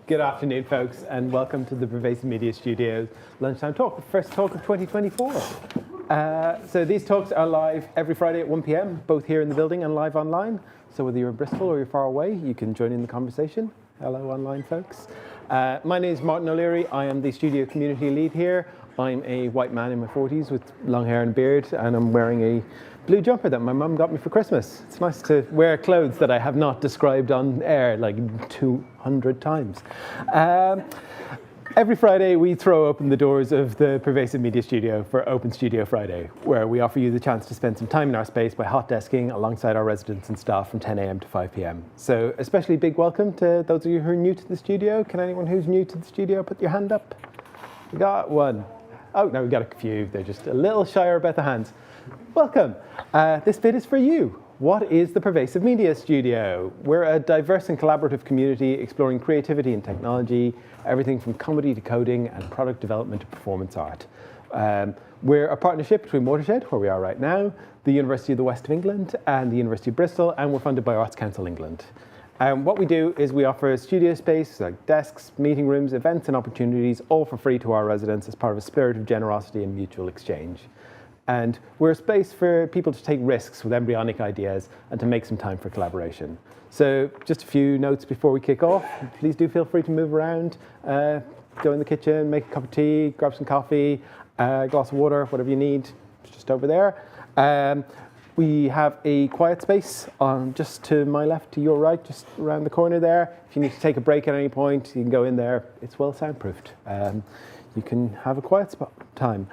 Good afternoon, folks, and welcome to the Pervasive Media Studio Lunchtime Talk, the first talk of 2024. So these talks are live every Friday at 1 p.m, both here in the building and live online. So whether you're in Bristol or you're far away, you can join in the conversation. Hello, online folks. My name is Martin O'Leary. I am the studio community lead here. I'm a white man in my 40s with long hair and beard, and I'm wearing a blue jumper that my mum got me for Christmas. It's nice to wear clothes that I have not described on air like 200 times. Every Friday, we throw open the doors of the Pervasive Media Studio for Open Studio Friday, where we offer you the chance to spend some time in our space by hot desking alongside our residents and staff from 10 a.m. to 5 p.m. So especially big welcome to those of you who are new to the studio. Can anyone who's new to the studio put your hand up? We got one. Oh, no, we got a few. They're just a little shyer about the hands. Welcome. This bit is for you. What is the Pervasive Media Studio? We're a diverse and collaborative community exploring creativity and technology, everything from comedy to coding and product development to performance art. We're a partnership between Watershed, where we are right now, the University of the West of England and the University of Bristol, and we're funded by Arts Council England. What we do is we offer studio space, like desks, meeting rooms, events and opportunities, all for free to our residents as part of a spirit of generosity and mutual exchange. And we're a space for people to take risks with embryonic ideas and to make some time for collaboration. So just a few notes before we kick off. Please do feel free to move around, go in the kitchen, make a cup of tea, grab some coffee, a glass of water, whatever you need, it's just over there. We have a quiet space on just to my left, to your right, just around the corner there. If you need to take a break at any point, you can go in there. It's well soundproofed. You can have a quiet time.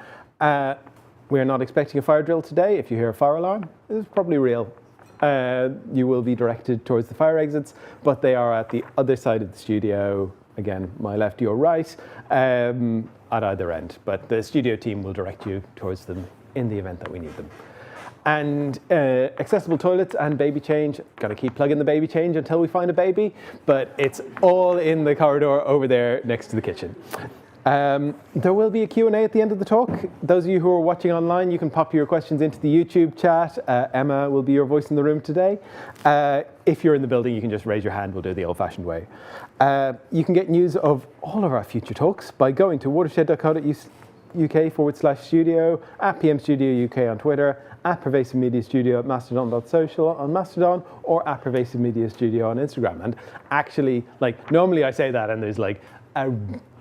We're not expecting a fire drill today. If you hear a fire alarm, it's probably real. You will be directed towards the fire exits, but they are at the other side of the studio. Again, my left, your right, at either end. But the studio team will direct you towards them in the event that we need them. And accessible toilets and baby change. Got to keep plugging the baby change until we find a baby, but it's all in the corridor over there next to the kitchen. There will be a Q&A at the end of the talk. Those of you who are watching online, you can pop your questions into the YouTube chat. Emma will be your voice in the room today. If you're in the building, you can just raise your hand. We'll do it the old-fashioned way. You can get news of all of our future talks by going to watershed.co.uk/studio, at PM Studio UK on Twitter, at Pervasive Media Studio at mastodon.social on Mastodon, or at Pervasive Media Studio on Instagram. And actually, like, normally I say that and there's like a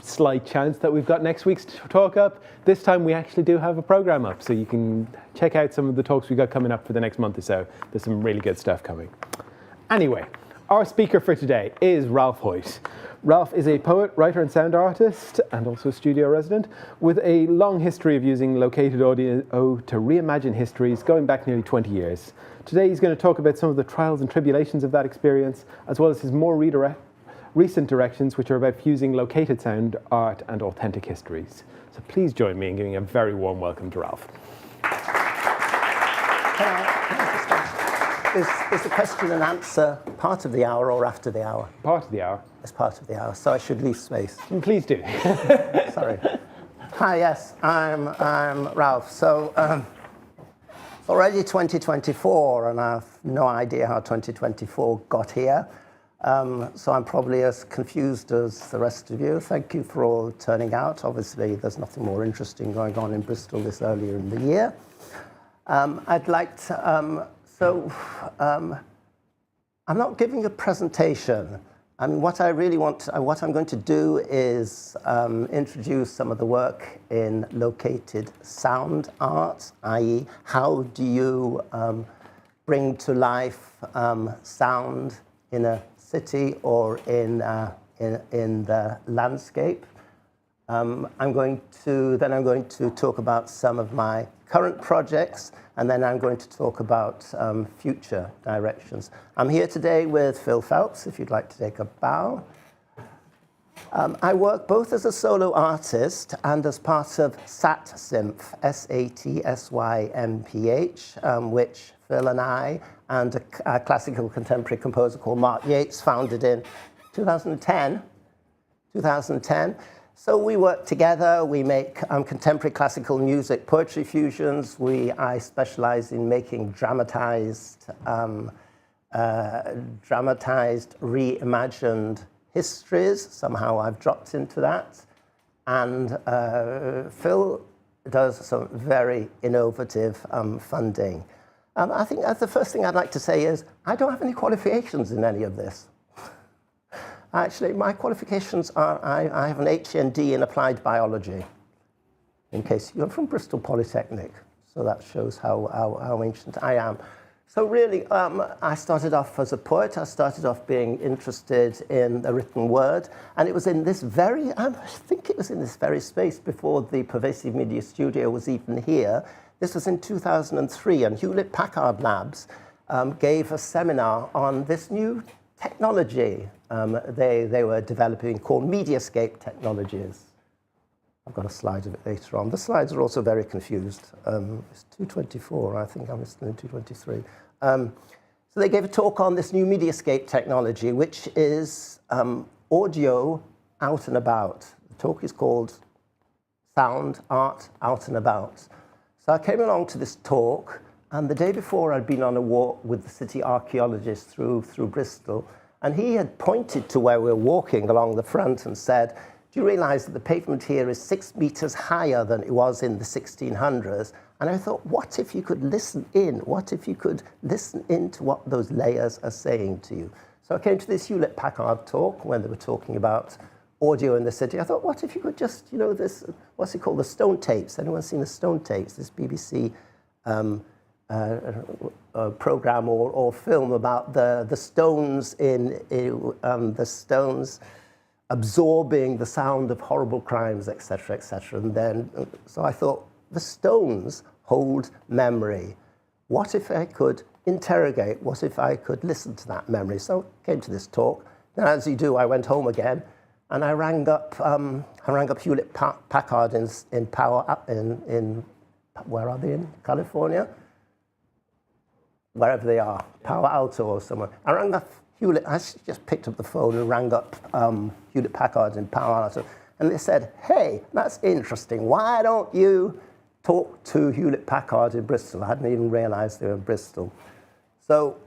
slight chance that we've got next week's talk up. This time we actually do have a program up, so you can check out some of the talks we've got coming up for the next month or so. There's some really good stuff coming. Anyway, our speaker for today is Ralph Hoyte. Ralph is a poet, writer and sound artist, and also a studio resident, with a long history of using located audio to reimagine histories going back nearly 20 years. Today he's going to talk about some of the trials and tribulations of that experience, as well as his more recent directions, which are about fusing located sound, art and authentic histories. So please join me in giving a very warm welcome to Ralph. Is the question and answer part of the hour or after the hour? Part of the hour. It's part of the hour, so I should leave space. Please do. Sorry. Hi, yes, I'm Ralph. So it's already 2024, and I have no idea how 2024 got here. So I'm probably as confused as the rest of you. Thank you for all turning out. Obviously, there's nothing more interesting going on in Bristol this earlier in the year. I'd like to, I'm not giving a presentation. I mean, what I really want, what I'm going to do is introduce some of the work in located sound art, i.e. how do you bring to life sound in a city or in the landscape. I'm going to talk about some of my current projects, and then I'm going to talk about future directions. I'm here today with Phil Phelps, if you'd like to take a bow. I work both as a solo artist and as part of SATSYMPH, S-A-T-S-Y-M-P-H, which Phil and I and a classical contemporary composer called Mark Yates founded in 2010. So we work together, we make contemporary classical music poetry fusions. I specialize in making dramatized, reimagined histories. Somehow I've dropped into that. And Phil does some very innovative funding. I think that's the first thing I'd like to say is I don't have any qualifications in any of this. Actually, my qualifications are I have an HND in applied biology, in case you're from Bristol Polytechnic, so that shows how ancient I am. So really, I started off as a poet. I started off being interested in the written word, and it was in this very, I think it was in this very space before the Pervasive Media Studio was even here. This was in 2003, and Hewlett-Packard Labs gave a seminar on this new technology they were developing called Mediascape technologies. I've got a slide of it later on. The slides are also very confused. It's 224, I think I'm still in 223. So they gave a talk on this new Mediascape technology, which is audio out and about. The talk is called Sound, Art, Out and About. So I came along to this talk, and the day before I'd been on a walk with the city archaeologist through Bristol, and he had pointed to where we were walking along the front and said, do you realize that the pavement here is 6 meters higher than it was in the 1600s? And I thought, what if you could listen in? What if you could listen in to what those layers are saying to you? So I came to this Hewlett-Packard talk when they were talking about audio in the city. I thought, what if you could just, you know, this, what's it called, the stone tapes? Anyone seen the stone tapes? This BBC program or film about the stones the stones absorbing the sound of horrible crimes, etc., etc. And then, so I thought, the stones hold memory. What if I could interrogate? What if I could listen to that memory? So I came to this talk. Then, as you do, I went home again, and I rang up Hewlett-Packard in where are they in California? Wherever they are, Palo Alto or somewhere. I rang up Hewlett. I just picked up the phone and rang up Hewlett-Packard in Palo Alto, and they said, "Hey, that's interesting. Why don't you talk to Hewlett-Packard in Bristol?" I hadn't even realized they were in Bristol. So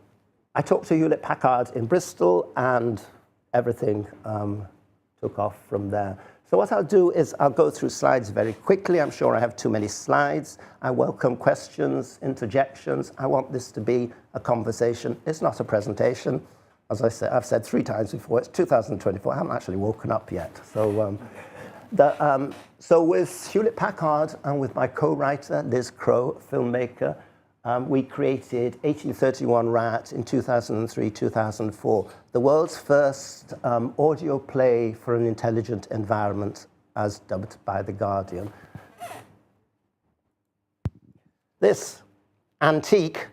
I talked to Hewlett-Packard in Bristol, and everything took off from there. So what I'll do is I'll go through slides very quickly. I'm sure I have too many slides. I welcome questions, interjections. I want this to be a conversation. It's not a presentation. As I said, I've said 3 times before, it's 2024. I haven't actually woken up yet. So, so with Hewlett-Packard and with my co-writer, Liz Crow, filmmaker, we created 1831 RIOT in 2003, 2004, the world's first audio play for an intelligent environment, as dubbed by The Guardian. This antique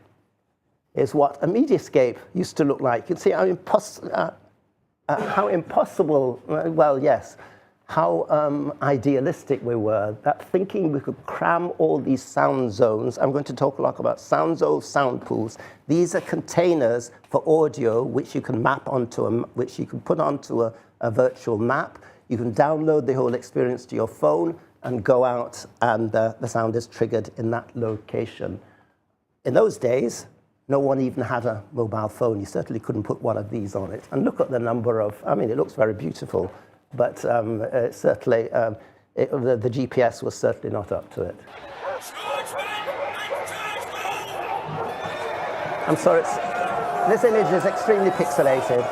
is what a mediascape used to look like. You can see how impossible, well, yes, how idealistic we were, that thinking we could cram all these sound zones. I'm going to talk a lot about sound zones, sound pools. These are containers for audio, which you can map onto, which you can put onto a virtual map. You can download the whole experience to your phone and go out, and the sound is triggered in that location. In those days, no one even had a mobile phone. You certainly couldn't put one of these on it. And look at the number of, I mean, it looks very beautiful, but certainly the GPS was certainly not up to it. I'm sorry, this image is extremely pixelated.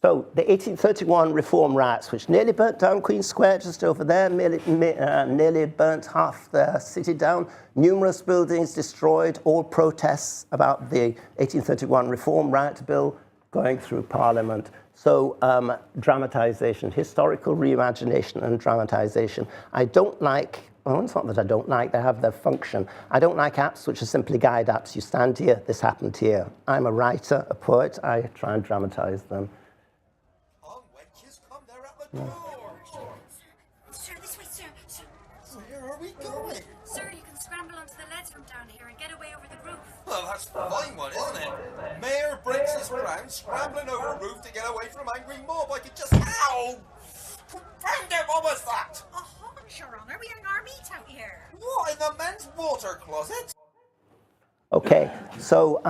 So the 1831 Reform riots, which nearly burnt down Queen Square just over there, nearly burnt half the city down, numerous buildings destroyed, all protests about the 1831 Reform riot bill going through Parliament. So dramatization, historical reimagination and dramatization. I don't like, well, it's not that I don't like, they have their function. I don't like apps which are simply guide apps. You stand here, this happened here. I'm a writer, a poet, I try and dramatize them. No. Sir, this way, sir. Where are we going? Sir, you can scramble onto the leads from down here and get away over the roof. Well, that's a fine one, isn't it? Mayor breaks his ground, scrambling over a roof to get away from angry mob. I could just... Ow! Confound it, what was that? A hunch Your Honour, we hang our meat out here. What, in the men's water closet? Okay, so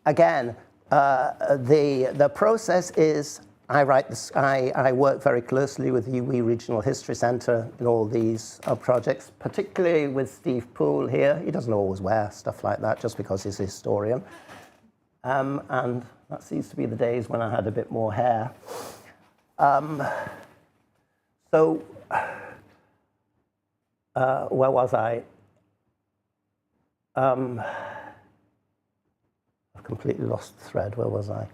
again, the process is I work very closely with the UWE Regional History Centre in all these projects, particularly with Steve Poole here. He doesn't always wear stuff like that just because he's a historian. And that seems to be the days when I had a bit more hair. So, where was I? I've completely lost the thread. Where was I?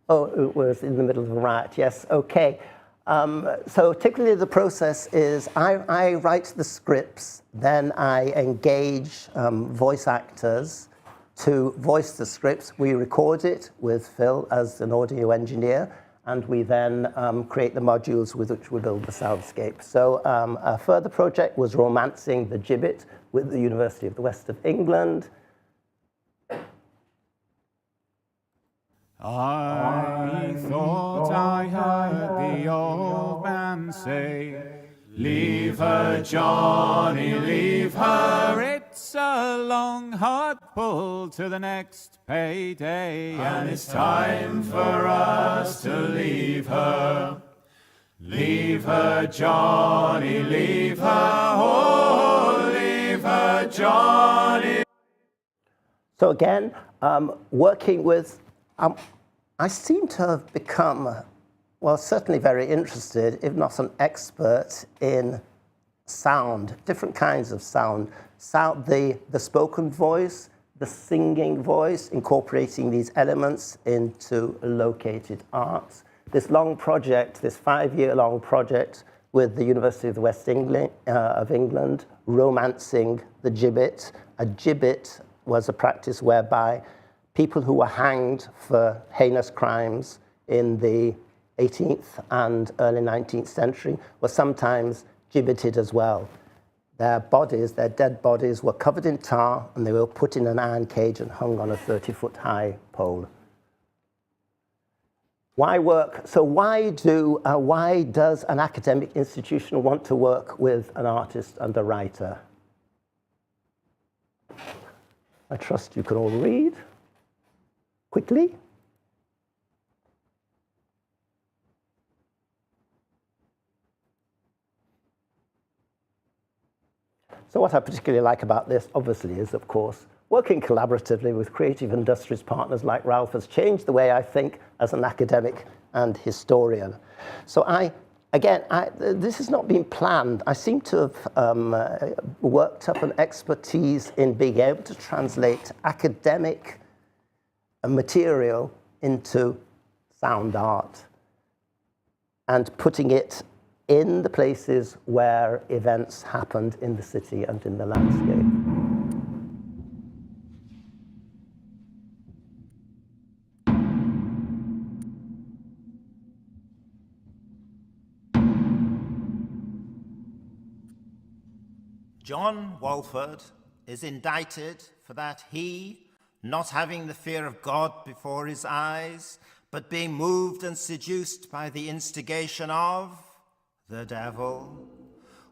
Oh, it was in the middle of a riot, yes, okay. So typically the process is I write the scripts, then I engage voice actors to voice the scripts. We record it with Phil as an audio engineer, and we then create the modules with which we build the soundscape. So a further project was romancing the gibbet with the University of the West of England. I thought I heard the old man say, "Leave her, Johnny, leave her. It's a long, hard pull to the next payday, and it's time for us to leave her. Leave her, Johnny, leave her. Oh, leave her, Johnny." So again, working with, I seem to have become, well, certainly very interested, if not an expert, in sound, different kinds of sound. The spoken voice, the singing voice, incorporating these elements into located arts. This long project, this 5-year-long project with the University of the West of England, romancing the gibbet. A gibbet was a practice whereby people who were hanged for heinous crimes in the 18th and early 19th century were sometimes gibbeted as well. Their bodies, their dead bodies, were covered in tar, and they were put in an iron cage and hung on a 30-foot high pole. Why work? So why does an academic institution want to work with an artist and a writer? I trust you can all read quickly. So what I particularly like about this, obviously, is, of course, working collaboratively with creative industries partners like Ralph has changed the way I think as an academic and historian. So this has not been planned. I seem to have worked up an expertise in being able to translate academic material into sound art and putting it in the places where events happened in the city and in the landscape. John Walford is indicted for that he, not having the fear of God before his eyes, but being moved and seduced by the instigation of the devil,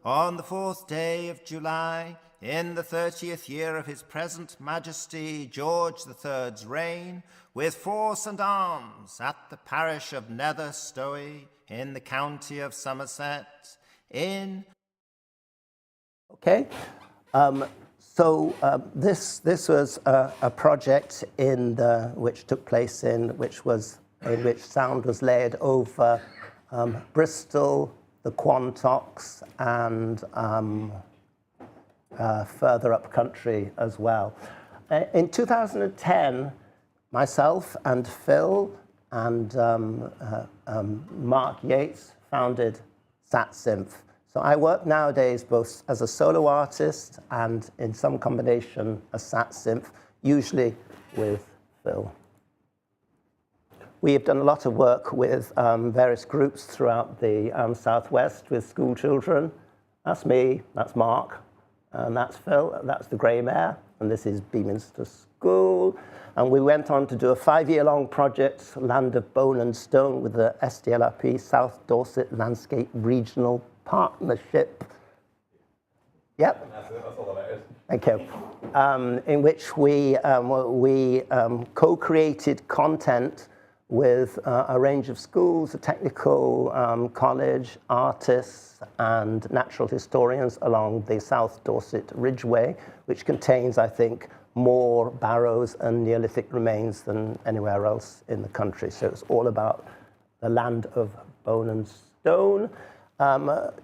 on the 4th day of July, in the 30th year of his present majesty George III's reign, with force and arms at the parish of Nether Stowey, in the county of Somerset, in... Okay, this was a project which took place in which sound was laid over Bristol, the Quantocks, and further up country as well. In 2010, myself and Phil and Mark Yates founded SatSynth. So I work nowadays both as a solo artist and in some combination as SatSynth, usually with Phil. We have done a lot of work with various groups throughout the Southwest with school children. That's me, that's Mark, and that's Phil, that's the Grey Mare, and this is Beaminster School. And we went on to do a 5-year-long project, Land of Bone and Stone, with the SDLRP, South Dorset Landscape Regional Partnership. Yep. That's all about it. Thank you. In which we co-created content with a range of schools, a technical college, artists, and natural historians along the South Dorset Ridgeway, which contains, I think, more barrows and Neolithic remains than anywhere else in the country. So it's all about the land of bone and stone.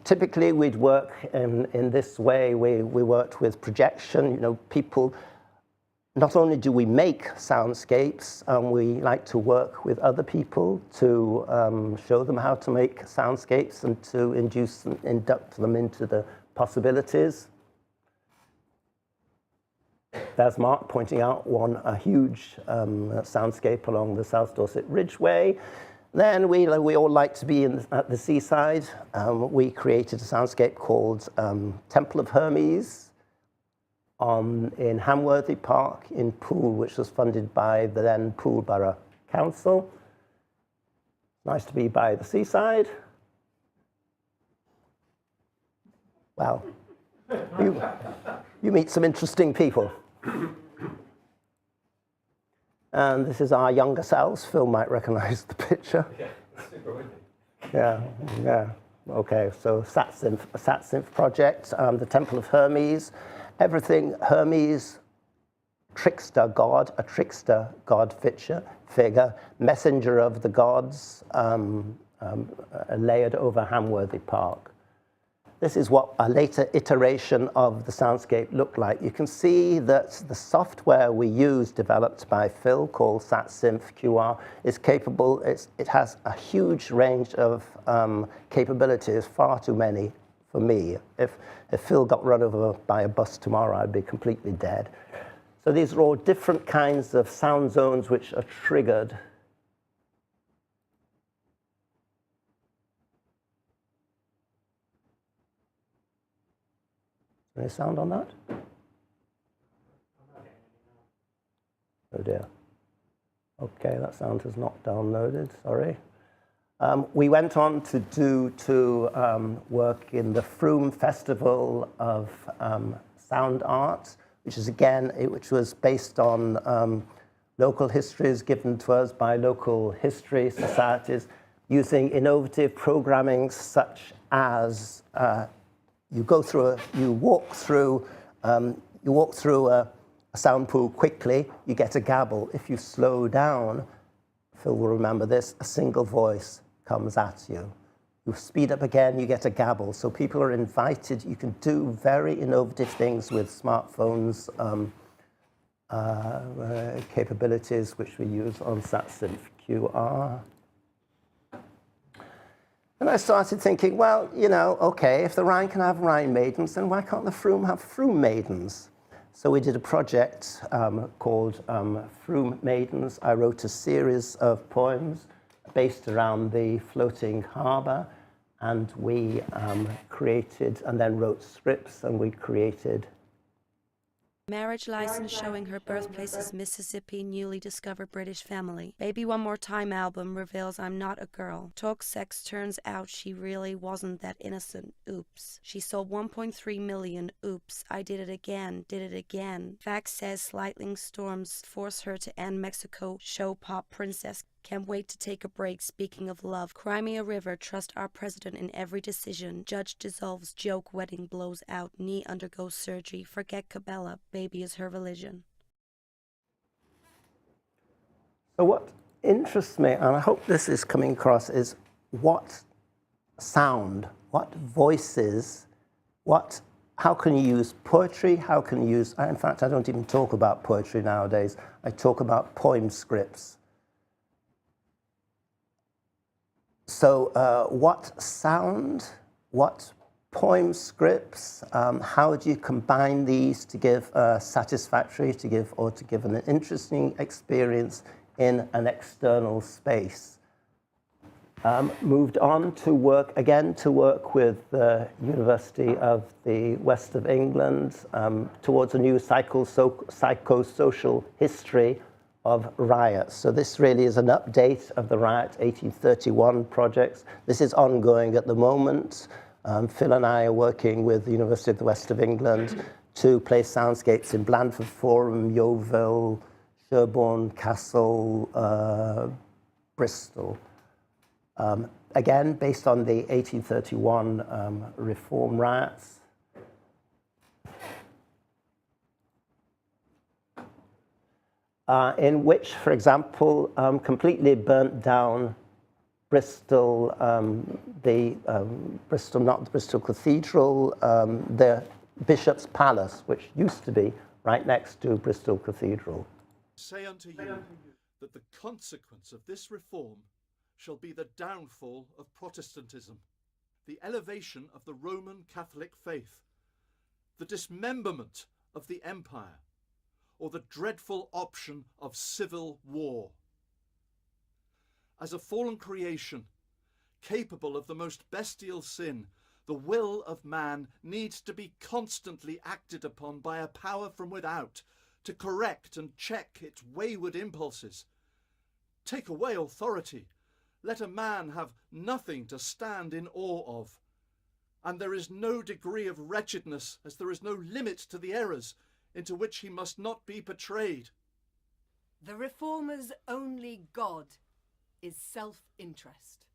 Typically, we'd work in this way. We worked with projection. You know, people, not only do we make soundscapes, we like to work with other people to show them how to make soundscapes and to induct them into the possibilities. There's Mark pointing out a huge soundscape along the South Dorset Ridgeway. Then we all like to be at the seaside. We created a soundscape called Temple of Hermes in Hamworthy Park in Poole, which was funded by the then Poole Borough Council. Nice to be by the seaside. Well, you meet some interesting people. And this is our younger selves. Phil might recognize the picture. Yeah, super windy. Yeah. Okay, so Satsynth project, the Temple of Hermes, everything Hermes, trickster god, a trickster god figure, messenger of the gods, layered over Hamworthy Park. This is what a later iteration of the soundscape looked like. You can see that the software we use, developed by Phil, called Satsynth QR, is capable. It has a huge range of capabilities, far too many for me. If Phil got run over by a bus tomorrow, I'd be completely dead. So these are all different kinds of sound zones which are triggered. Any sound on that? Oh dear. Okay, that sound has not downloaded, sorry. We went on to work in the Frome Festival of Sound Art, which was based on local histories given to us by local history societies, using innovative programming such as you walk through a sound pool quickly, you get a gabble. If you slow down, Phil will remember this, a single voice comes at you. You speed up again, you get a gabble. So people are invited. You can do very innovative things with smartphones, capabilities which we use on Satsynth QR. And I started thinking, well, you know, okay, if the Rhine can have Rhine maidens, then why can't the Frome have Frome maidens? So we did a project called Frome Maidens. I wrote a series of poems based around the floating harbour, and we created, and then wrote scripts, and we created Marriage license showing her birthplace is Mississippi, newly discovered British family. Baby One More Time album reveals I'm not a girl. Talk sex, turns out she really wasn't that innocent. Oops. She sold 1.3 million. Oops. I did it again. Fact says lightning storms force her to end Mexico show pop princess. Can't wait to take a break. Speaking of love, Crimea River, trust our president in every decision. Judge dissolves, joke, wedding blows out, knee undergoes surgery. Forget Cabela, baby is her religion. So what interests me, and I hope this is coming across, is what sound, what voices, how can you use poetry, how can you use, in fact, I don't even talk about poetry nowadays. I talk about poem scripts. So what sound, what poem scripts, how do you combine these to give satisfactory, to give an interesting experience in an external space? Moved on to work with the University of the West of England towards a new psychosocial history of RIOT. So this really is an update of the RIOT 1831 projects. This is ongoing at the moment. Phil and I are working with the University of the West of England to place soundscapes in Blandford Forum, Yeovil, Sherborne Castle, Bristol. Again, based on the 1831 reform riots. In which, for example, completely burnt down Bristol, Bristol, not the Bristol Cathedral, the Bishop's Palace, which used to be right next to Bristol Cathedral. Say unto you that the consequence of this reform shall be the downfall of Protestantism, the elevation of the Roman Catholic faith, the dismemberment of the empire, or the dreadful option of civil war. As a fallen creation, capable of the most bestial sin, the will of man needs to be constantly acted upon by a power from without to correct and check its wayward impulses. Take away authority, let a man have nothing to stand in awe of. And there is no degree of wretchedness, as there is no limit to the errors into which he must not be betrayed. The reformers' only God is self-interest,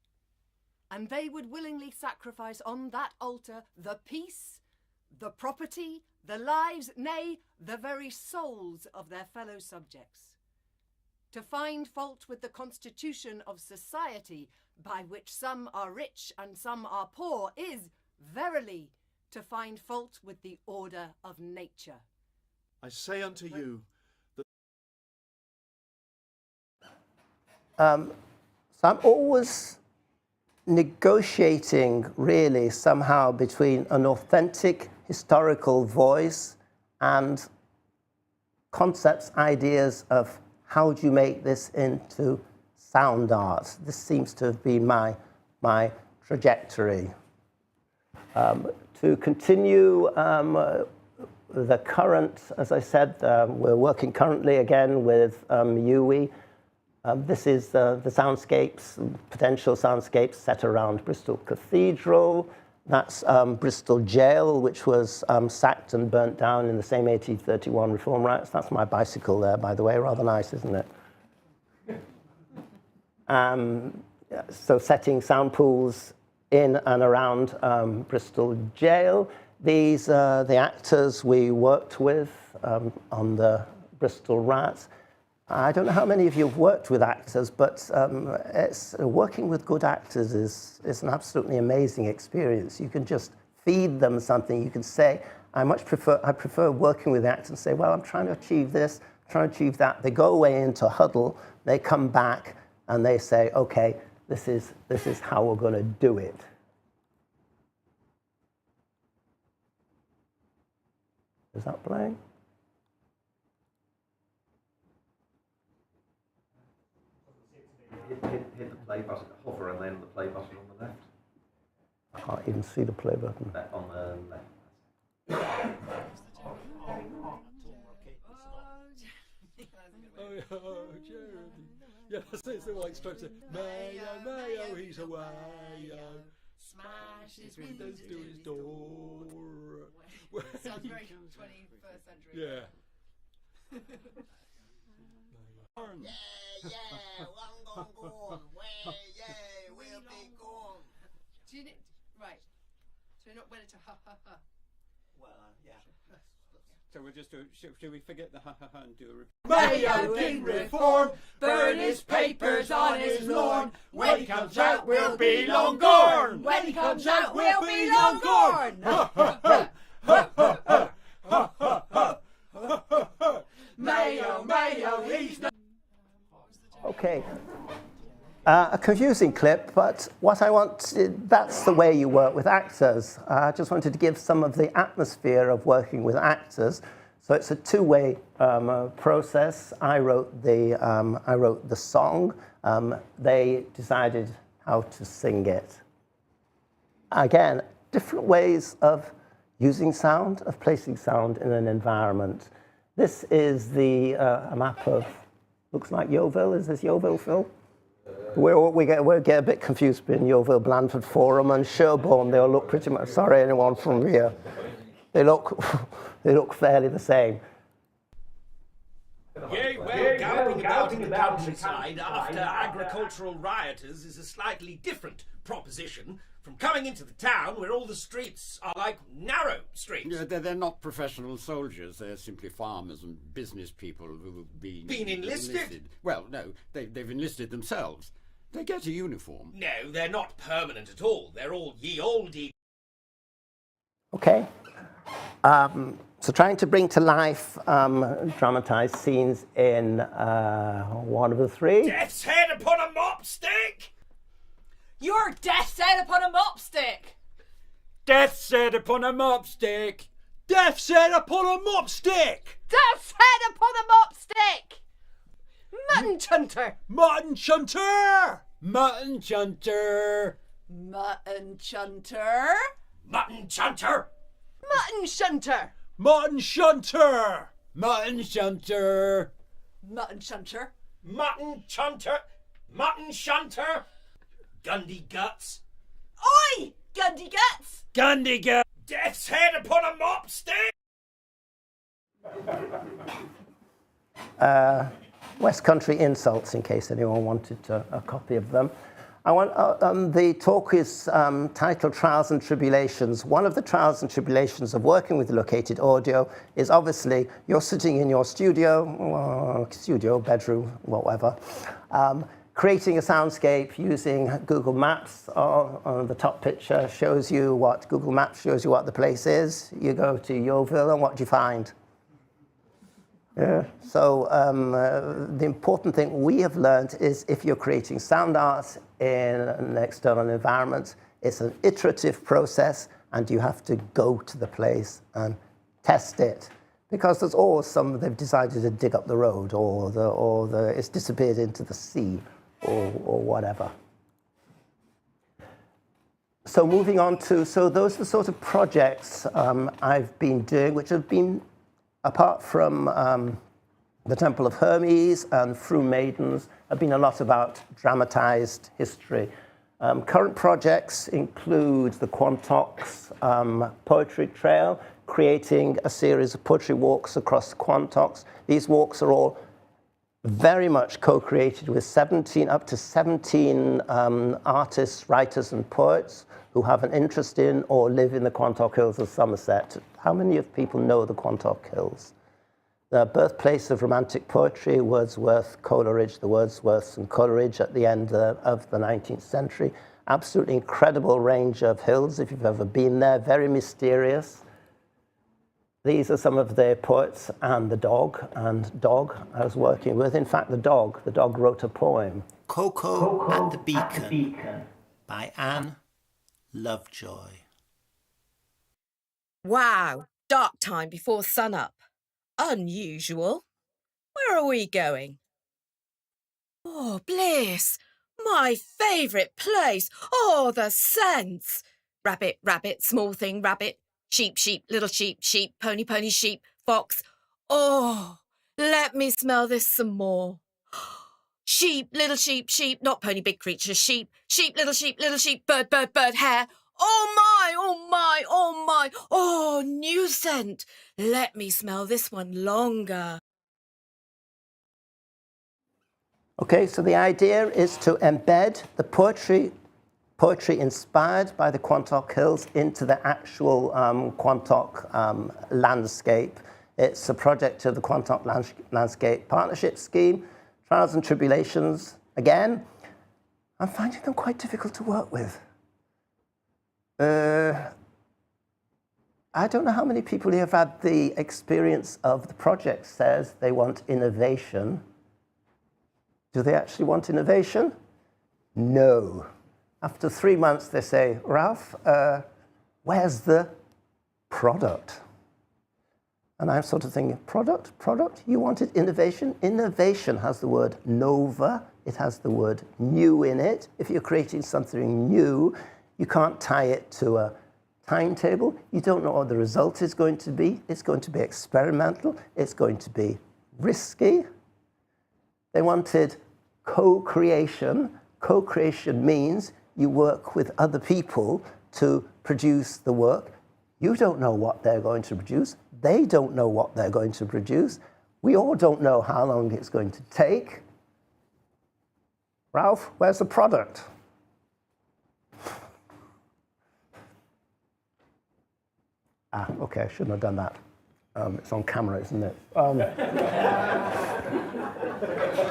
and they would willingly sacrifice on that altar the peace, the property, the lives, nay, the very souls of their fellow subjects. To find fault with the constitution of society, by which some are rich and some are poor, is, verily, to find fault with the order of nature. I say unto you that... So I'm always negotiating, really, somehow between an authentic historical voice and concepts, ideas of how do you make this into sound art. This seems to have been my trajectory. To continue the current, as I said, we're working currently again with UWI. This is the soundscapes, potential soundscapes set around Bristol Cathedral. That's Bristol Jail, which was sacked and burnt down in the same 1831 reform riots. That's my bicycle there, by the way. Rather nice, isn't it? So setting sound pools in and around Bristol Jail. These are the actors we worked with on the Bristol riots. I don't know how many of you have worked with actors, but working with good actors is an absolutely amazing experience. You can just feed them something. You can say, I prefer working with actors and say, well, I'm trying to achieve this, I'm trying to achieve that. They go away into a huddle, they come back, and they say, okay, this is how we're going to do it. Is that playing? Hit the play button, hover, and then the play button on the left. I can't even see the play button. On the left. Oh, Jeremy. Yeah, that's the white stripes. Mayo, Mayo, he's away. Smash his windows to his door. Sounds very 21st century. Yeah. Yeah, one gone, we'll be gone. Do you right. So you're not willing to ha ha ha. Well, yeah. So we'll just do, should we forget the ha ha ha and do a repeat? Mayo King reform, burn his papers on his lawn. When he comes out, we'll be long gone. When he comes out, we'll be long gone. Mayo, Mayo, he's not... Okay. A confusing clip, but what I want, that's the way you work with actors. I just wanted to give some of the atmosphere of working with actors. So it's a two-way process. I wrote the song. They decided how to sing it. Again, different ways of using sound, of placing sound in an environment. This is a map of, looks like Yeovil. Is this Yeovil, Phil? We get a bit confused between Yeovil, Blandford Forum and Sherborne. They all look pretty much, sorry anyone from here. They look fairly the same. Yea, well, galloping about in the countryside after agricultural rioters is a slightly different proposition from coming into the town where all the streets are like narrow streets. Yeah, they're not professional soldiers. They're simply farmers and business people who have been enlisted? Well, no, they've enlisted themselves. They get a uniform. No, they're not permanent at all. They're all ye olde. Okay. So trying to bring to life dramatized scenes in one of the three. Death's head upon a mop stick! Your death's head upon a mop stick! Death's head upon a mop stick! Death's head upon a mop stick! Death's head upon a mop stick! Mutton chunter! Mutton chunter! Mutton chunter! Mutton chunter! Mutton chunter! Mutton shunter! Mutton shunter! Mutton shunter! Mutton shunter! Mutton chunter! Mutton shunter! Gundy guts! Oi! Gundy guts! Gundy guts! Death's head upon a mop stick! West Country insults, in case anyone wanted a copy of them. The talk is titled Trials and Tribulations. One of the trials and tribulations of working with located audio is obviously you're sitting in your studio, bedroom, whatever, creating a soundscape using Google Maps. On the top picture shows you what Google Maps shows you what the place is. You go to Yeovil and what do you find? Yeah. So the important thing we have learned is if you're creating sound art in an external environment, it's an iterative process and you have to go to the place and test it. Because there's always they've decided to dig up the road or it's disappeared into the sea or whatever. So moving on to, so those are the sort of projects I've been doing, which have been apart from the Temple of Hermes and Through Maidens, have been a lot about dramatized history. Current projects include the Quantock's Poetry Trail, creating a series of poetry walks across Quantocks. These walks are all very much co-created with up to 17 artists, writers, and poets who have an interest in or live in the Quantock Hills of Somerset. How many of people know the Quantock Hills? The birthplace of Romantic poetry, Wordsworth, Coleridge, the Wordsworths and Coleridge at the end of the 19th century. Absolutely incredible range of hills, if you've ever been there, very mysterious. These are some of the poets and the dog I was working with. In fact, the dog wrote a poem. Cocoa and the Beacon by Anne Lovejoy. Wow, dark time before sunup. Unusual. Where are we going? Oh, bliss! My favourite place! Oh, the scents! Rabbit, rabbit, small thing, rabbit. Sheep, sheep, little sheep, sheep, pony, pony, sheep, fox. Oh, let me smell this some more. Sheep, sheep, not pony, big creature, sheep, sheep, little sheep, bird, bird, bird, hare. Oh my, oh my, oh my, oh, new scent. Let me smell this one longer. Okay, so the idea is to embed the poetry inspired by the Quantock Hills into the actual Quantock landscape. It's a project of the Quantock Landscape Partnership Scheme. Trials and Tribulations, again, I'm finding them quite difficult to work with. I don't know how many people here have had the experience of the project says they want innovation. Do they actually want innovation? No. After 3 months, they say, Ralph, where's the product? And I'm sort of thinking, product? You wanted innovation? Innovation has the word nova, It has the word new in it. If you're creating something new, you can't tie it to a timetable. You don't know what the result is going to be. It's going to be experimental. It's going to be risky. They wanted co-creation. Co-creation means you work with other people to produce the work. You don't know what they're going to produce. They don't know what they're going to produce. We all don't know how long it's going to take. Ralph, where's the product? Ah, okay, I shouldn't have done that. It's on camera, isn't it?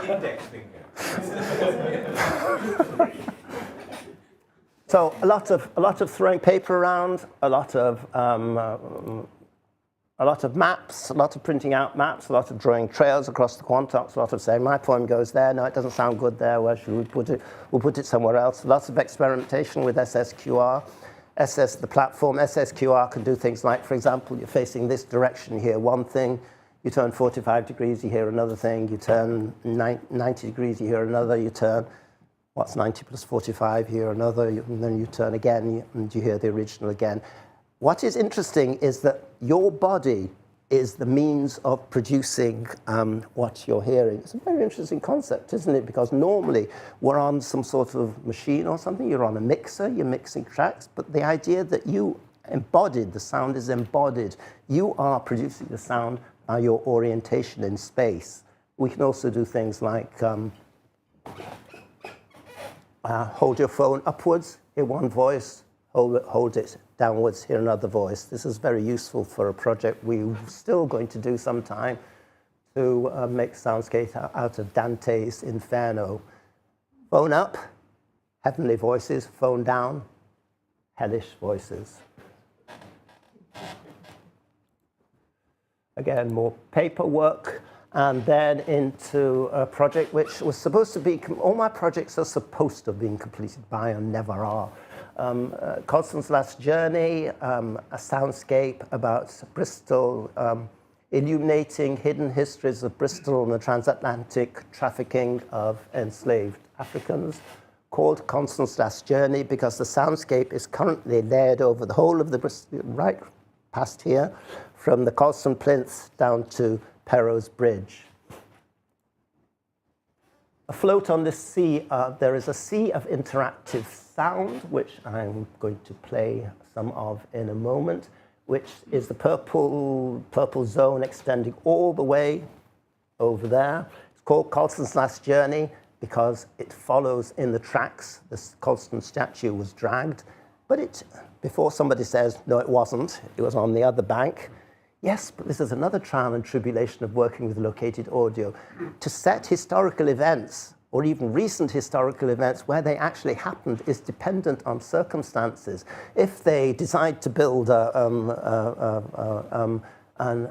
Index finger. So a lot of throwing paper around, a lot of maps, a lot of printing out maps, a lot of drawing trails across the Quantocks, a lot of saying my poem goes there, no, it doesn't sound good there, where should we put it? We'll put it somewhere else. Lots of experimentation with SSQR. The platform, SSQR can do things like, for example, you're facing this direction, you hear one thing, you turn 45 degrees, you hear another thing, you turn 90 degrees, you hear another, you turn, what's 90 plus 45, you hear another, and then you turn again, and you hear the original again. What is interesting is that your body is the means of producing what you're hearing. It's a very interesting concept, isn't it? Because normally we're on some sort of machine or something, you're on a mixer, you're mixing tracks, but the idea that you embodied, the sound is embodied, you are producing the sound by your orientation in space. We can also do things like hold your phone upwards, hear one voice, hold it downwards, hear another voice. This is very useful for a project we're still going to do sometime to make soundscape out of Dante's Inferno. Phone up, heavenly voices. Phone down, hellish voices. Again, more paperwork, and then into a project which was supposed to be, all my projects are supposed to have been completed by and never are. Colston's Last Journey, a soundscape about Bristol, illuminating hidden histories of Bristol and the transatlantic trafficking of enslaved Africans, called Colston's Last Journey because the soundscape is currently layered over the whole of the Bristol, right past here, from the Colston plinth down to Perrow's Bridge. Afloat on this sea, there is a sea of interactive sound, which I'm going to play some of in a moment, which is the purple zone extending all the way over there. It's called Colston's Last Journey because it follows in the tracks. The Colston statue was dragged, but before somebody says, no, it wasn't, it was on the other bank. Yes, but this is another trial and tribulation of working with located audio. To set historical events, or even recent historical events where they actually happened, is dependent on circumstances. If they decide to build an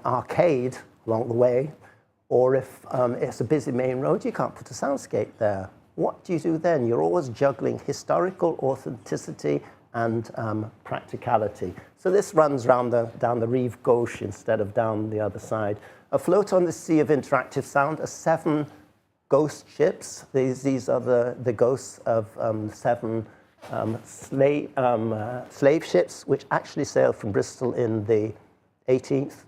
arcade along the way, or if it's a busy main road, you can't put a soundscape there. What do you do then? You're always juggling historical authenticity and practicality. So this runs down the Rive Gauche instead of down the other side. Afloat on the sea of interactive sound are 7 ghost ships. These are the ghosts of 7 slave ships, which actually sailed from Bristol in the 19th,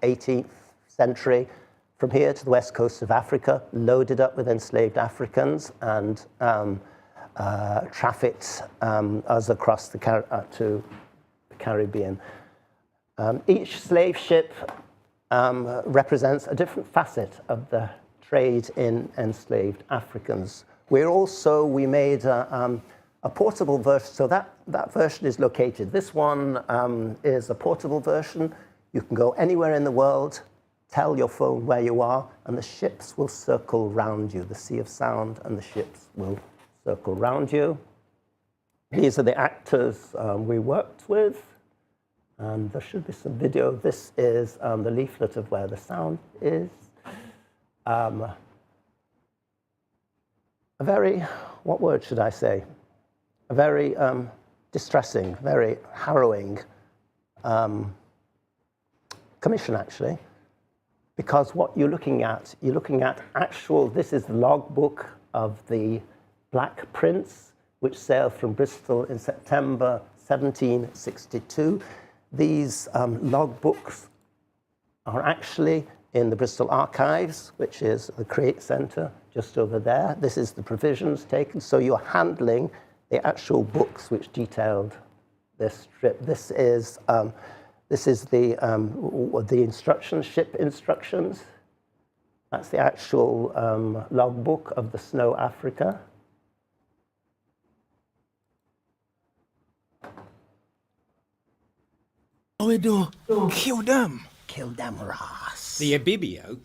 18th century, from here to the west coast of Africa, loaded up with enslaved Africans and trafficked us across to the Caribbean. Each slave ship represents a different facet of the trade in enslaved Africans. We made a portable version, so that version is located. This one is a portable version. You can go anywhere in the world, tell your phone where you are, and the ships will circle round you. The sea of sound and the ships will circle round you. These are the actors we worked with, and there should be some video. This is the leaflet of where the sound is. A very, what word should I say? A very distressing, very harrowing commission, actually, because what you're looking at actual, this is the logbook of the Black Prince, which sailed from Bristol in September 1762. These logbooks are actually in the Bristol Archives, which is the Create Centre just over there. This is the provisions taken. So you're handling the actual books which detailed this trip. This is the instructions, ship instructions. That's the actual logbook of the Snow Africa. What we do? Kill them. Kill them, Ross. The Ibibio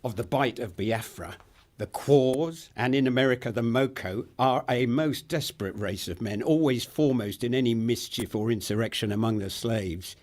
of the Bight of Biafra, the Quaws, and in America the Moko, are a most desperate race of men, always foremost in any mischief or insurrection among the slaves.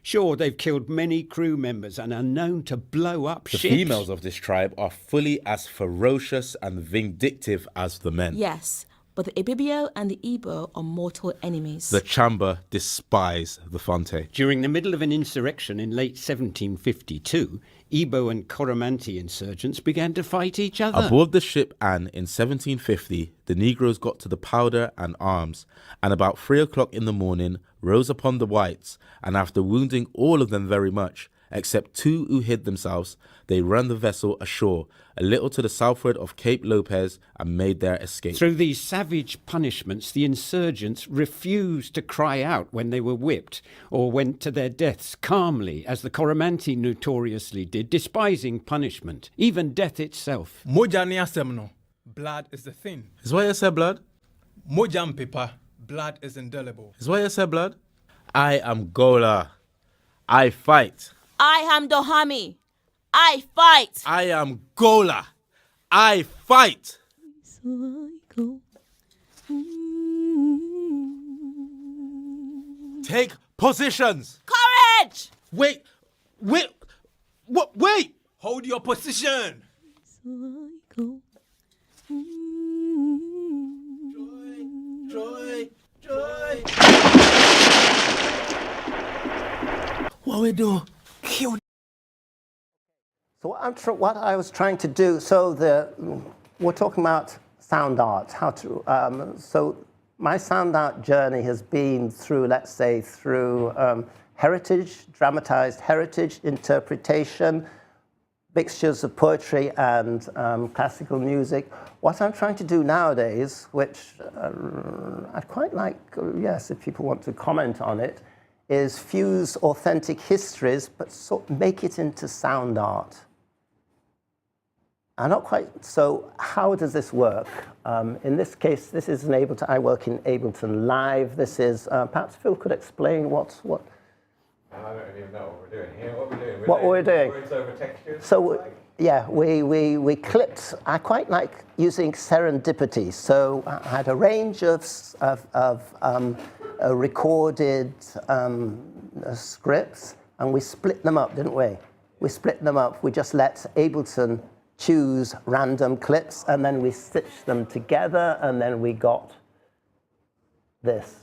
Sure, they've killed many crew members and are known to blow up ships. The females of this tribe are fully as ferocious and vindictive as the men. Yes, but the Ibibio and the Igbo are mortal enemies. The Chamba despise the Fonte. During the middle of an insurrection in late 1752, Igbo and Coromantee insurgents began to fight each other. Aboard the ship Anne in 1750, the Negroes got to the powder and arms, and about 3 o'clock in the morning rose upon the whites, and after wounding all of them very much, except 2 who hid themselves, they ran the vessel ashore, a little to the southward of Cape Lopez, and made their escape. Through these savage punishments, the insurgents refused to cry out when they were whipped, or went to their deaths calmly, as the Coromantee notoriously did, despising punishment, even death itself. Mojani asemno, blood is the thing. Is why you say blood? Mojam paper, blood is indelible. Is why you say blood? I am Gola. I fight. I am Dohami. I fight. I am Gola. I fight. Take positions. Courage. Wait. What? Wait. Hold your position. Joy. What we do? Kill. So what I was trying to do, we're talking about sound art, how to, so my sound art journey has been through, let's say, through heritage, dramatized heritage, interpretation, mixtures of poetry and classical music. What I'm trying to do nowadays, which I'd quite like, yes, if people want to comment on it, is fuse authentic histories, but make it into sound art. I'm not quite, so how does this work? In this case, this is I work in Ableton Live. This is, perhaps Phil could explain what I don't even know what we're doing here. What we're doing. Words over textures. So, yeah, we clipped, I quite like using serendipity. So I had a range of recorded scripts, and we split them up, didn't we? We split them up. We just let Ableton choose random clips, and then we stitched them together, and then we got this.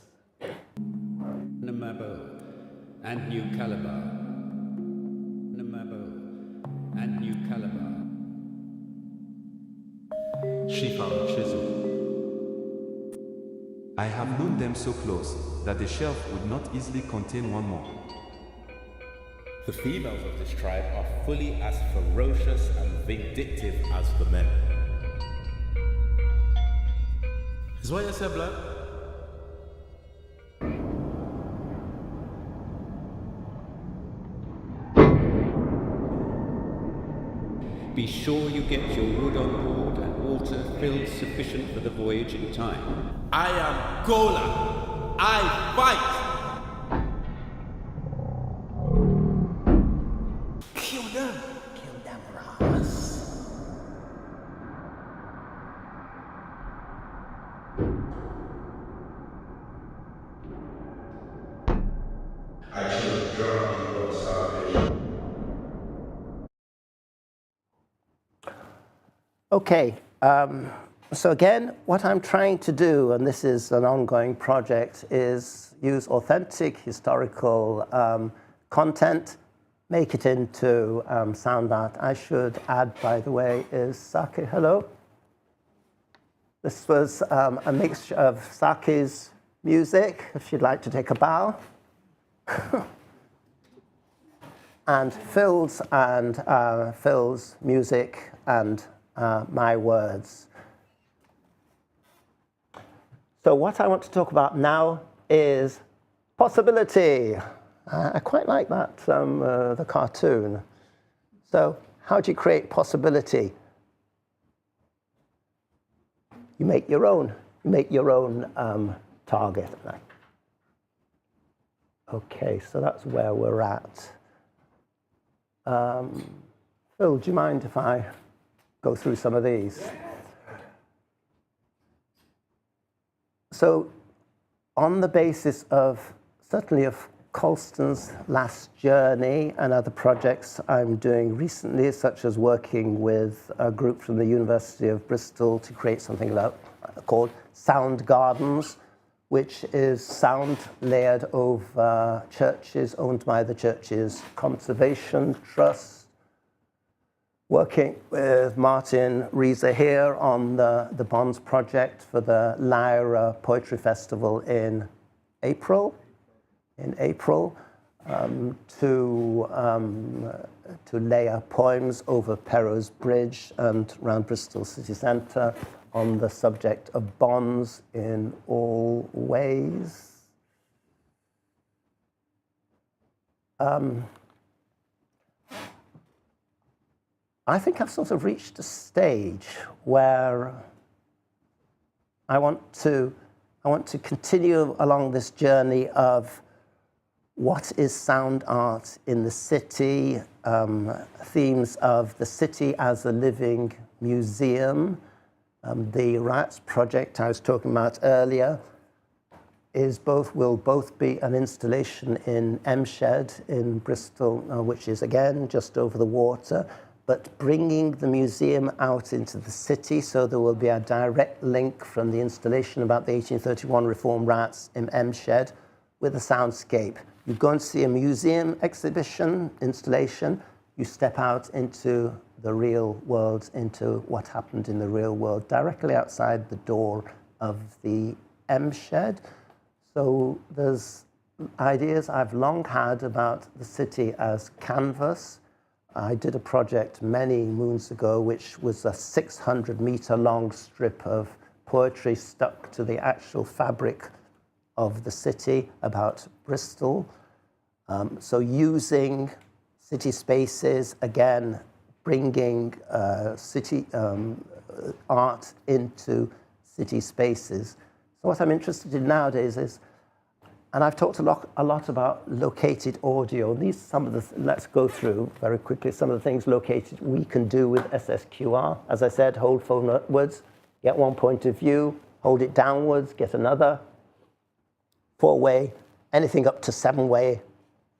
Namabo and New Calabar. Namabo and New Calabar. She found chisel. I have known them so close that the shelf would not easily contain one more. The females of this tribe are fully as ferocious and vindictive as the men. Is why you say blood? Be sure you get your wood on board and water filled sufficient for the voyage in time. I am Gola. I fight. Kill them. Kill them, Ross. I should draw your salvation. Okay, so again, what I'm trying to do, and this is an ongoing project, is use authentic historical content make it into sound art. I should add, by the way, is Saki. Hello. This was a mixture of Saki's music, if you'd like to take a bow, and Phil's music and my words. So what I want to talk about now is possibility. I quite like that, the cartoon. So how do you create possibility? You make your own. You make your own target. Okay, so that's where we're at. Phil, do you mind if I go through some of these? So on the basis of, certainly of Colston's last journey and other projects I'm doing recently, such as working with a group from the University of Bristol to create something called Sound Gardens, which is sound layered over churches owned by the Churches Conservation Trust. Working with Martin Reza here on the Bonds project for the Lyra Poetry Festival in April, to layer poems over Perrow's Bridge and around Bristol city centre on the subject of bonds in all ways. I think I've sort of reached a stage where I want to continue along this journey of what is sound art in the city, themes of the city as a living museum. The RIOT project I was talking about earlier will both be an installation in MyWorld in Bristol, which is again just over the water, but bringing the museum out into the city, so there will be a direct link from the installation about the 1831 Reform rats in MyWorld with a soundscape. You go and see a museum exhibition, installation, you step out into the real world, into what happened in the real world, directly outside the door of the MyWorld. So there's ideas I've long had about the city as canvas. I did a project many moons ago, which was a 600-meter long strip of poetry stuck to the actual fabric of the city about Bristol. So using city spaces, again, bringing city art into city spaces. So what I'm interested in nowadays is, and I've talked a lot about located audio. These some of the let's go through very quickly some of the things located we can do with SSQR. As I said, hold phone upwards, get one point of view, hold it downwards, get another. 4-way, anything up to 7-way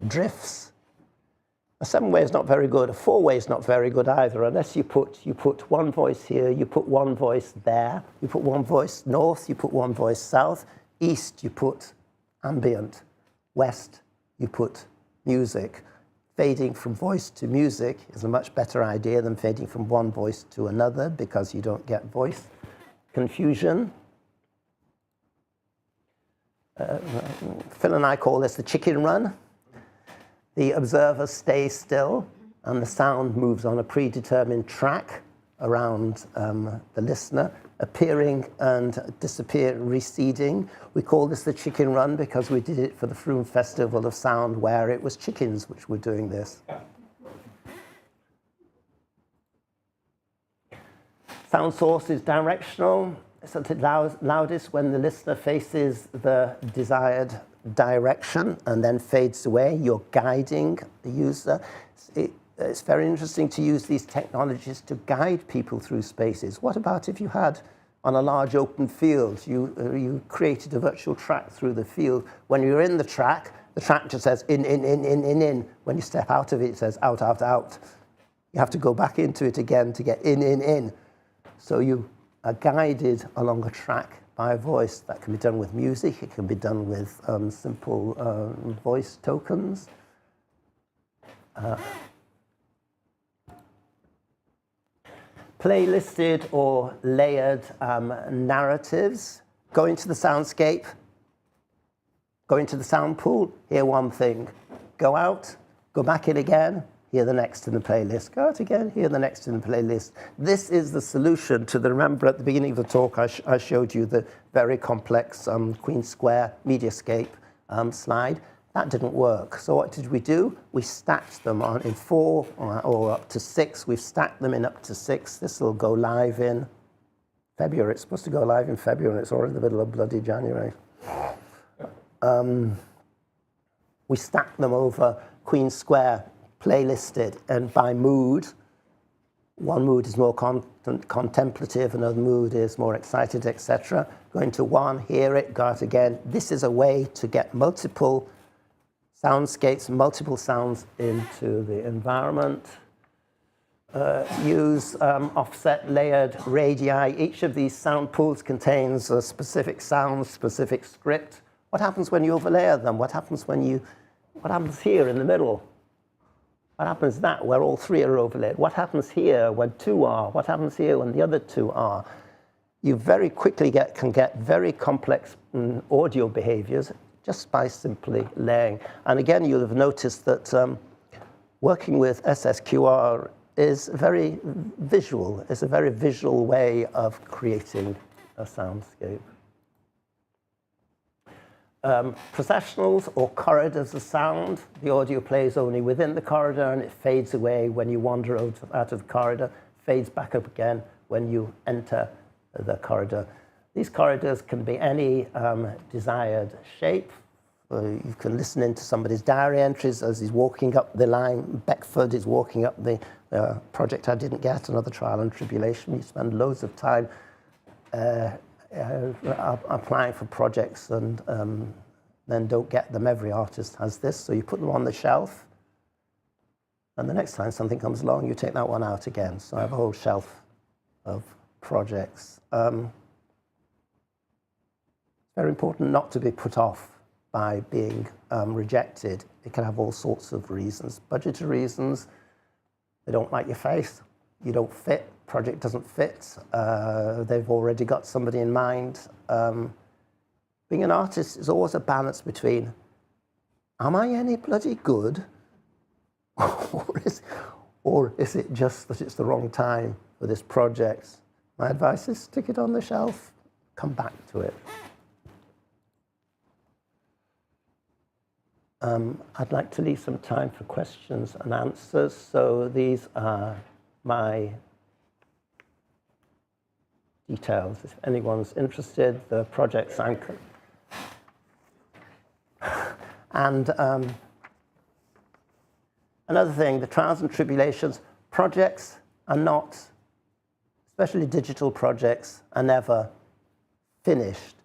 drifts. A 7-way is not very good. A 4-way is not very good either, unless you put one voice here, you put one voice there, you put one voice north, you put one voice south, east you put ambient, west you put music. Fading from voice to music is a much better idea than fading from one voice to another, because you don't get voice confusion. Phil and I call this the chicken run. The observer stays still and the sound moves on a predetermined track around the listener, appearing and receding. We call this the chicken run because we did it for the Froome Festival of Sound, where it was chickens which were doing this. Sound source is directional. It's at its loudest when the listener faces the desired direction and then fades away. You're guiding the user. It's very interesting to use these technologies to guide people through spaces. What about if you had, on a large open field, you created a virtual track through the field. When you're in the track just says in, in. When you step out of it, it says out, out, out. You have to go back into it again to get in. So you are guided along a track by a voice. That can be done with music. It can be done with simple voice tokens. Playlisted or layered narratives. Go into the soundscape, go into the sound pool, hear one thing. Go out, go back in again, hear the next in the playlist. Go out again, hear the next in the playlist. This is the solution to the, remember at the beginning of the talk, I showed you the very complex Queen Square Mediascape slide. That didn't work. So what did we do? We stacked them on in 4 or up to 6. We've stacked them in up to 6. This will go live in February. It's supposed to go live in February, and it's already in the middle of bloody January. We stacked them over Queen Square, playlisted, and by mood. One mood is more contemplative, another mood is more excited, etc. Go into one, hear it, go out again. This is a way to get multiple soundscapes, multiple sounds into the environment. Use offset layered radii. Each of these sound pools contains a specific sound, specific script. What happens when you overlayer them? What happens here in the middle? What happens where all 3 are overlaid? What happens here when 2 are? What happens here when the other 2 are? You very quickly can get very complex audio behaviors just by simply layering. And again, you'll have noticed that working with SSQR is very visual. It's a very visual way of creating a soundscape. Processionals or corridors of sound. The audio plays only within the corridor and it fades away when you wander out of the corridor, fades back up again when you enter the corridor. These corridors can be any desired shape. You can listen into somebody's diary entries as he's walking up the line. Beckford is walking up the project I didn't get, another trial and tribulation. You spend loads of time applying for projects and then don't get them. Every artist has this, so you put them on the shelf, and the next time something comes along, you take that one out again. So I have a whole shelf of projects. Very important not to be put off by being rejected. It can have all sorts of reasons. Budgetary reasons, they don't like your face, you don't fit, project doesn't fit, they've already got somebody in mind. Being an artist is always a balance between, am I any bloody good? or is it just that it's the wrong time for this project? My advice is stick it on the shelf, come back to it. I'd like to leave some time for questions and answers. So these are my details. If anyone's interested, the projects I'm... And another thing, the trials and tribulations, projects are not, especially digital projects, are never finished.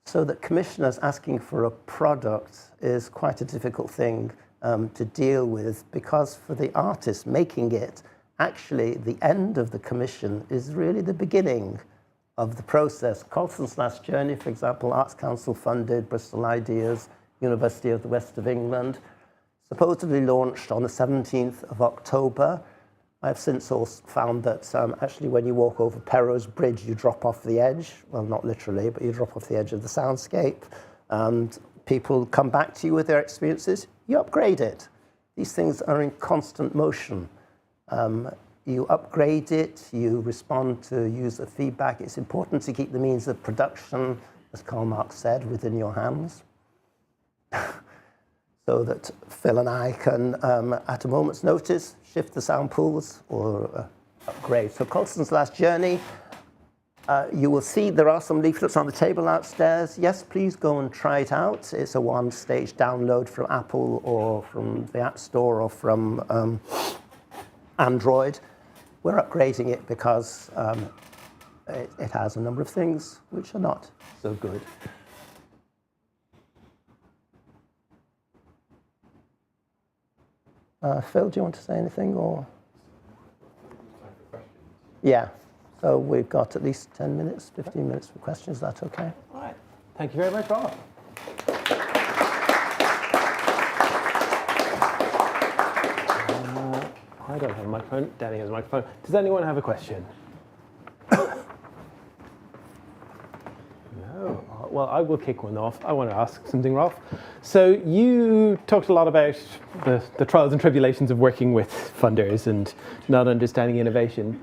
So that commissioners asking for a product is quite a difficult thing to deal with, because for the artist making it, actually the end of the commission is really the beginning of the process. Colston's Last Journey, for example, Arts Council funded, Bristol Ideas, University of the West of England, supposedly launched on the 17th of October. I've since also found that actually when you walk over Perrow's Bridge, you drop off the edge. Well, not literally, but you drop off the edge of the soundscape. And people come back to you with their experiences. You upgrade it. These things are in constant motion. You upgrade it, you respond to user feedback. It's important to keep the means of production, as Karl Marx said, within your hands. So that Phil and I can, at a moment's notice, shift the sound pools or upgrade. So Colston's Last Journey, you will see there are some leaflets on the table outstairs. Yes, please go and try it out. It's a one-stage download from Apple or from the App Store or from Android. We're upgrading it because it has a number of things which are not so good. Phil, do you want to say anything? Or? Yeah, so we've got at least 10 minutes, 15 minutes for questions. Is that okay? All right. Thank you very much, Rob. I don't have a microphone. Danny has a microphone. Does anyone have a question? No. Well, I will kick one off. I want to ask something, Rolf. So you talked a lot about the trials and tribulations of working with funders and not understanding innovation.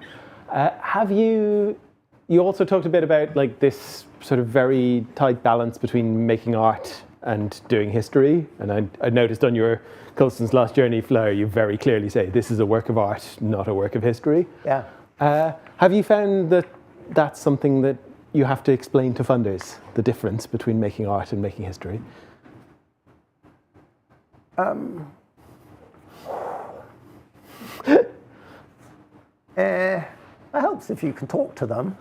You also talked a bit about like this sort of very tight balance between making art and doing history. And I noticed on your Colston's Lost Journey flyer, you very clearly say this is a work of art, not a work of history. Yeah. Have you found that that's something that you have to explain to funders, the difference between making art and making history? It helps if you can talk to them,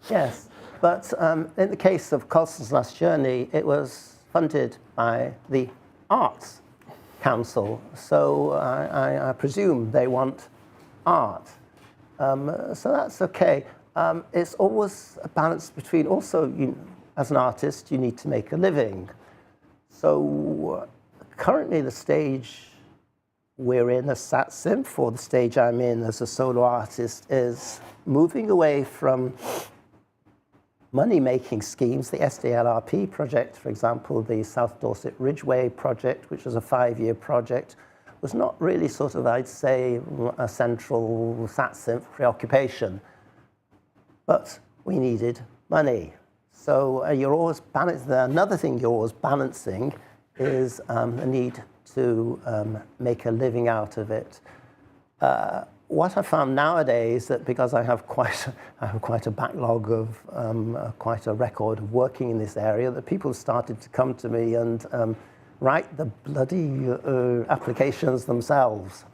yes. But in the case of Colston's Last Journey, it was funded by the Arts Council, so I presume they want art. So that's okay. It's always a balance between also, as an artist, you need to make a living. So currently the stage we're in as SatSynth, or the stage I'm in as a solo artist, is moving away from money-making schemes. The SDLRP project, for example, the South Dorset Ridgeway project, which was a 5-year project, was not really sort of, I'd say, a central SatSynth preoccupation. But we needed money. So you're always balancing. Another thing you're always balancing is the need to make a living out of it. What I found nowadays, that because I have quite a backlog of quite a record of working in this area, that people started to come to me and write the bloody applications themselves,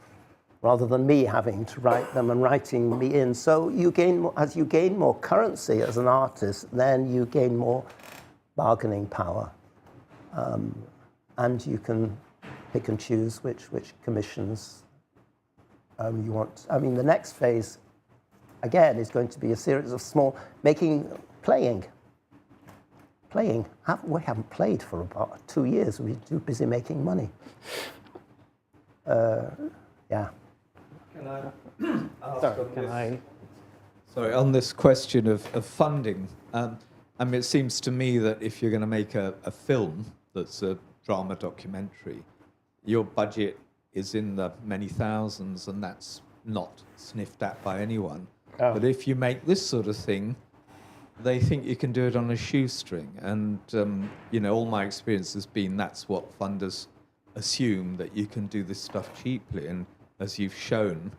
rather than me having to write them and writing me in. So you gain, as you gain more currency as an artist, then you gain more bargaining power, and you can pick and choose which commissions you want. I mean, the next phase, again, is going to be a series of small, playing. We haven't played for about 2 years. We're too busy making money. Yeah. Sorry, on this question of funding, I mean, it seems to me that if you're going to make a film that's a drama documentary, your budget is in the many thousands, and that's not sniffed at by anyone. Oh. But if you make this sort of thing, they think you can do it on a shoestring. And, all my experience has been that's what funders assume, that you can do this stuff cheaply. And as you've shown,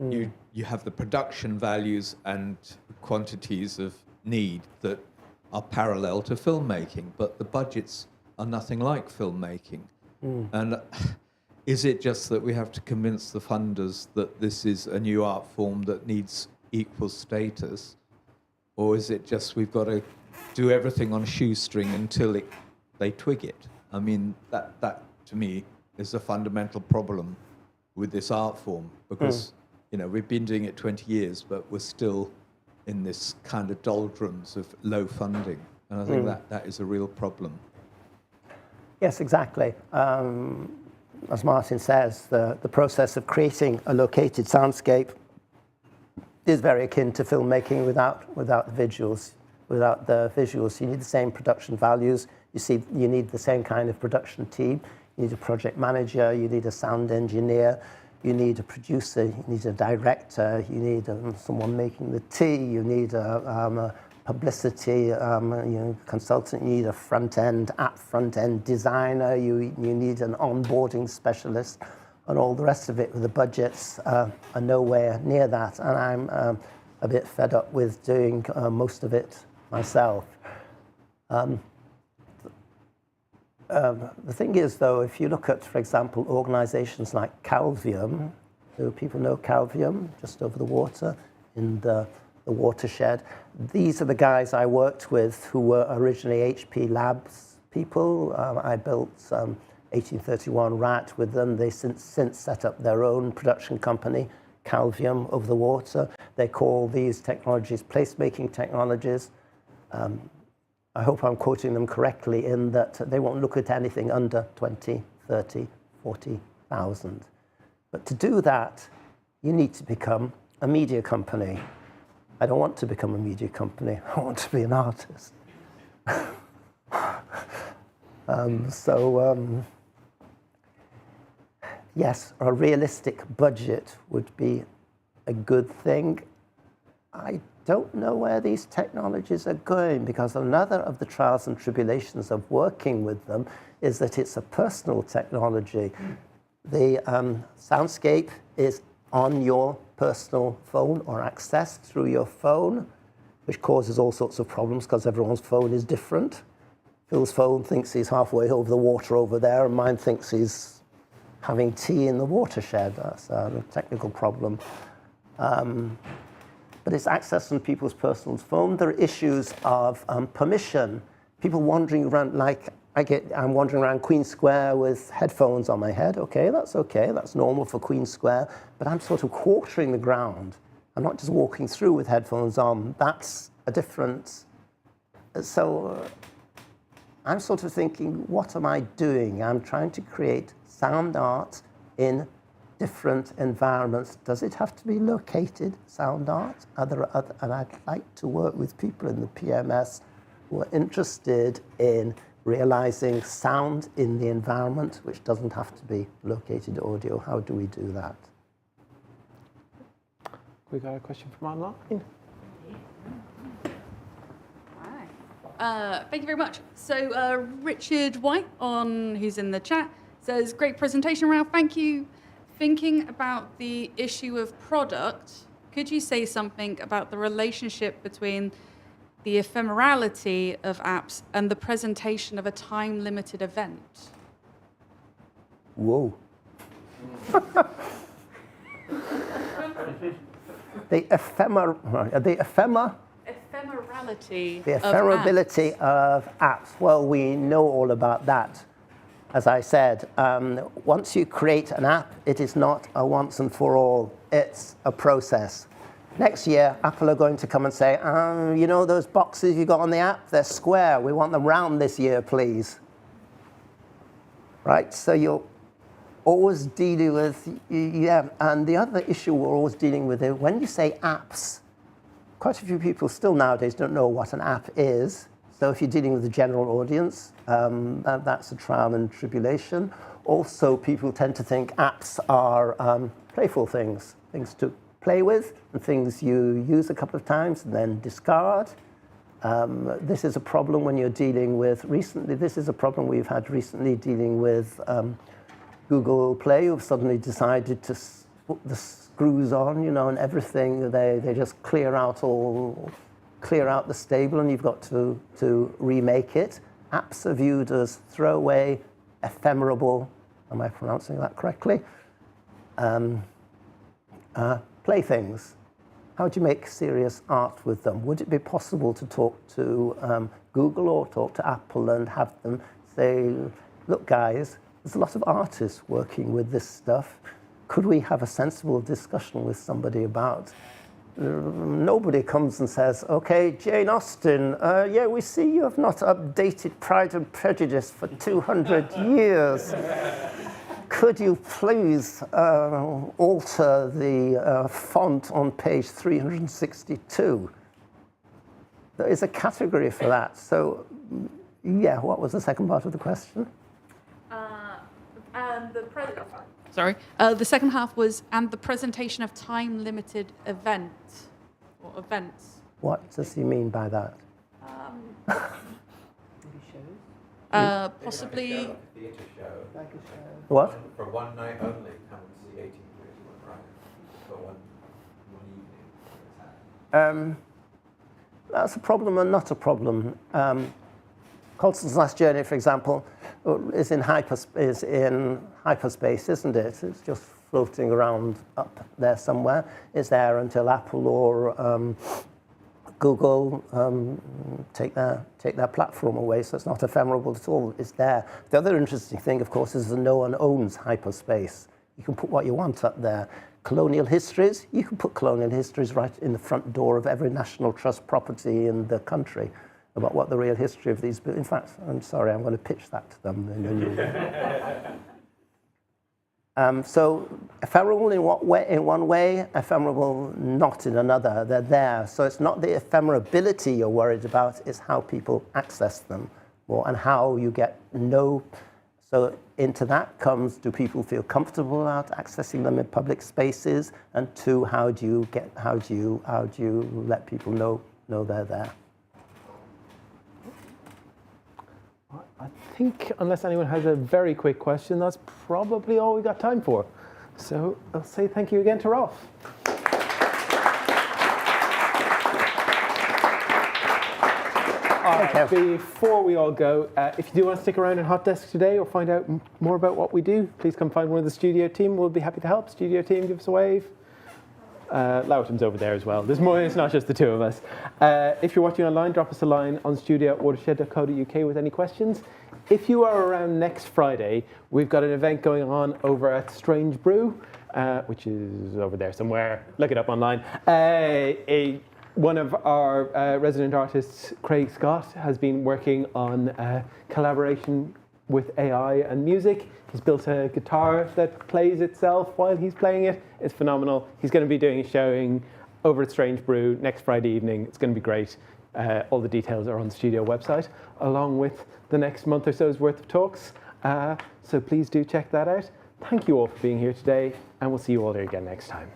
you have the production values and quantities of need that are parallel to filmmaking, but the budgets are nothing like filmmaking. And is it just that we have to convince the funders that this is a new art form that needs equal status? Or is it just we've got to do everything on a shoestring until they twig it? I mean, that to me is a fundamental problem with this art form, because we've been doing it 20 years, but we're still in this kind of doldrums of low funding. And I think that is a real problem. Yes, exactly. As Martin says, the process of creating a located soundscape is very akin to filmmaking without the visuals. Without the visuals, you need the same production values. You need the same kind of production team. You need a project manager. You need a sound engineer. You need a producer. You need a director. You need someone making the tea. You need a publicity consultant. You need a front-end designer. You need an onboarding specialist, and all the rest of it. With the budgets are nowhere near that, and I'm a bit fed up with doing most of it myself. The thing is, though, if you look at, for example, organizations like Calvium, do people know Calvium, just over the water in the Watershed? These are the guys I worked with who were originally HP Labs people. I built 1831 RAT with them. They since set up their own production company, Calvium, over the water. They call these technologies placemaking technologies. I hope I'm quoting them correctly in that they won't look at anything under 20, 30, 40,000. But to do that, you need to become a media company. I don't want to become a media company. I want to be an artist. Yes, a realistic budget would be a good thing. I don't know where these technologies are going, because another of the trials and tribulations of working with them is that it's a personal technology. The soundscape is on your personal phone or accessed through your phone, which causes all sorts of problems because everyone's phone is different. Phil's phone thinks he's halfway over the water over there, and mine thinks he's having tea in the watershed. That's a technical problem. But it's accessed on people's personal phone. There are issues of permission. People wandering around, like I'm wandering around Queen Square with headphones on my head. Okay, that's normal for Queen Square. But I'm sort of quartering the ground. I'm not just walking through with headphones on. That's a difference. So I'm sort of thinking, what am I doing? I'm trying to create sound art in different environments. Does it have to be located sound art? And I'd like to work with people in the PMS who are interested in realizing sound in the environment, which doesn't have to be located audio. How do we do that? We got a question from online. Thank you very much. So Richard White, who's in the chat, says, great presentation, Ralph, thank you. Thinking about the issue of product, could you say something about the relationship between the ephemerality of apps and the presentation of a time-limited event? Whoa. The ephemerability of apps. Well, we know all about that. As I said, once you create an app, it is not a once and for all. It's a process. Next year, Apple are going to come and say, you know those boxes you got on the app? They're square. We want them round this year, please. Right? So you're always dealing with, and the other issue we're always dealing with is when you say apps, quite a few people still nowadays don't know what an app is. So if you're dealing with the general audience, that's a trial and tribulation. Also, people tend to think apps are playful things to play with, and things you use a couple of times and then discard. This is a problem when you're dealing with, this is a problem we've had recently dealing with Google Play, who've suddenly decided to put the screws on, and everything. They just clear out the stable, and you've got to remake it. Apps are viewed as throwaway, ephemeral, am I pronouncing that correctly? Playthings. How do you make serious art with them? Would it be possible to talk to Google or talk to Apple and have them say, look guys, there's a lot of artists working with this stuff. Could we have a sensible discussion with somebody about nobody comes and says, okay, Jane Austen, yeah, we see you have not updated Pride and Prejudice for 200 years. Could you please alter the font on page 362? There is a category for that. So, yeah, what was the second part of the question? The second half was, and the presentation of time-limited events. What does he mean by that? Possibly. Theatre show. What? For one night only, come and see 1831 Pride. For one evening. That's a problem and not a problem. Colston's Last Journey, for example, is in hyperspace, isn't it? It's just floating around up there somewhere. It's there until Apple or Google take their platform away, so it's not ephemeral at all. It's there. The other interesting thing, of course, is that no one owns hyperspace. You can put what you want up there. Colonial histories, you can put colonial histories right in the front door of every National Trust property in the country about what the real history of these. In fact, I'm sorry, I'm going to pitch that to them. So ephemeral in one way, ephemeral not in another. They're there. So it's not the ephemerability you're worried about, it's how people access them more and how you get So into that comes, do people feel comfortable about accessing them in public spaces? And two, how do you let people know they're there? I think, unless anyone has a very quick question, that's probably all we got time for. So I'll say thank you again to Rolf. Before we all go, if you do want to stick around in Hot Desk today or find out more about what we do, please come find one of the studio team. We'll be happy to help. Studio team, give us a wave. Loughton's over there as well. There's more, it's not just the two of us. If you're watching online, drop us a line on studio@watershed.co.uk with any questions. If you are around next Friday, we've got an event going on over at Strange Brew, which is over there somewhere. Look it up online. One of our resident artists, Craig Scott, has been working on collaboration with AI and music. He's built a guitar that plays itself while he's playing it. It's phenomenal. He's going to be doing a showing over at Strange Brew next Friday evening. It's going to be great. All the details are on the studio website, along with the next month or so's worth of talks. So please do check that out. Thank you all for being here today, and we'll see you all there again next time.